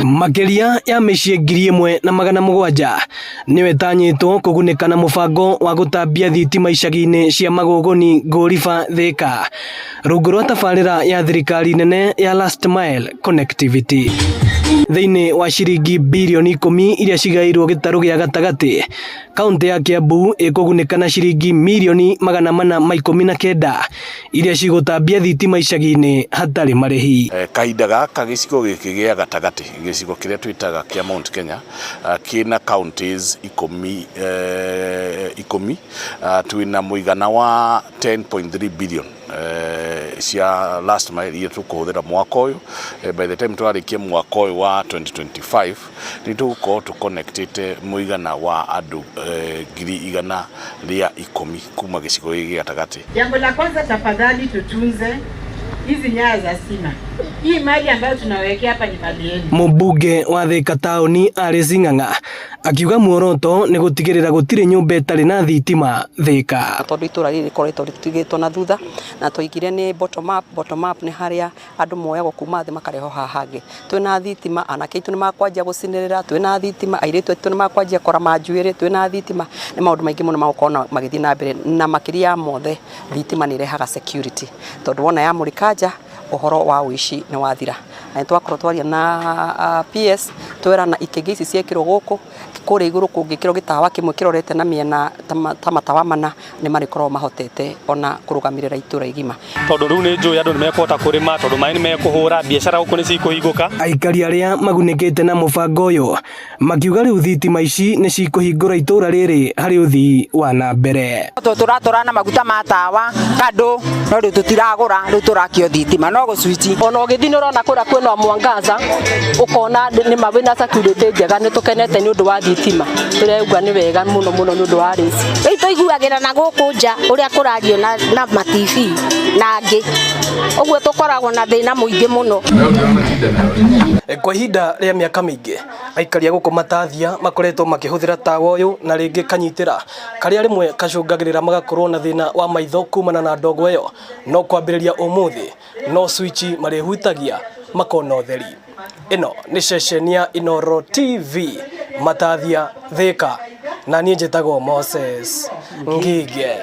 Makeria ya mĩciĩ 1,700 nĩwe tanyĩtwo kũgunĩka na mũbango wa gũtambia thitima icagi-inĩ cia Magũgũni, Ngũriba, Thĩka rungu rwa tabarĩra ya thirikari nene ya Last Mile Connectivity. Thĩinĩ wa ciringi birioni 10 iria cigaĩirwo gĩtarũ gĩa gatagatĩ, kaunti ya Kiambu ĩkũgunĩka na ciringi mirioni 419 iria cigũtambia thitima icagi-inĩ hatarĩ marĩhi. Kahinda gaka gĩcigo gĩkĩ gĩa gatagatĩ, gĩcigo kĩrĩa twĩtaga kĩa Mount Kenya, kĩna counties 10 twĩna mũigana wa 10.3 billion cia last mile iria tũkũhũthĩra mwaka ũyũ. By the time twarĩkia mwaka ũyũ wa 2025 nĩ tũgũkorwo tũconnectĩte mũigana wa andũ 110,000 kuma gĩcigo gĩkĩ gĩa gatagatĩ. Jambo la kwanza, tafadhali tutunze hizi nyaya za stima. Hii mali ambayo tunawekea hapa ni mali yenu. Mũmbunge wa Thĩka taũni Alice Ng'ang'a akiuga muoroto nĩ gũtigĩrĩra gũtirĩ nyũmba ĩtarĩ na thitima Thĩka. Tondũ itũra rĩrĩ rĩkoretwo rĩtigĩtwo na thutha, na tũigire nĩ bottom up nĩ harĩa andũ moyagwo kuma thĩ makareho haha hangĩ. Twĩna thitima, anake aitũ nĩ makwanjia gũcinĩrĩra, twĩna thitima, airĩtu aitũ nĩ makwanjia kora manjuĩrĩ, twĩna thitima, nĩ maũndũ maingĩ mũno magũkorwo magĩthiĩ na mbere, na makĩria ya mothe thitima nĩ irehaga security, tondũ wona ya mũrĩka nja ũhoro wa ũici nĩ wathira. Na twakorwo twaria na PS twĩrana ikĩngĩ ici ciekĩrwo gũkũ kũrĩa igũrũ kũngĩkĩrwo gĩtawa kĩmwe kĩrorete na mĩena ta matawa mana nĩ marĩkorwo mahotete ona kũrũgamĩrĩra itũra igima. Tondũ rĩu nĩ njũĩ andũ nĩ mekũhota kũrĩma, tondũ maĩ nĩ mekũhũra, biacara gũkũ nĩ cikũhingũka. Aikari arĩa magunĩkĩte na mũbango ũyũ makiuga rĩu thitima ici nĩ cikũhingũra itũra rĩrĩ harĩ ũthii wa na mbere. Tũratũra na maguta ma tawa kando, no rĩu tũtiragũra, rĩu tũrakio thitima no gũswitch. Ona ũgĩthiĩ nĩ ũrona kũrĩa kwĩna mwangaza, ũkona nĩ mawĩna security njega, nĩ tũkenete nĩ ũndũ wa thitima. Tũrauga nĩ wega mũno mũno nĩ ũndũ wa rĩci. Rĩu tũiguagĩra na gũkũ nja ũrĩa kũrario na ma-TV na angĩ. Ũguo tũkoragwo na thĩna mũingĩ mũno. Kwa ihinda rĩa mĩaka mĩingĩ, aikari a gũkũ Matathia makoretwo makĩhũthĩra tawa ũyũ na rĩngĩ kanyitĩra karĩa rĩmwe kacũngagĩrĩra magakorwo na thĩna wa maitho kumana na ndogo ĩyo, no kwambĩrĩria ũmũthĩ no switch marĩhutagia makona ũtheri. Ĩno nĩ ceceni ya Inooro TV Matathia, Thĩka, na niĩ njĩtagwo Moses Ngige.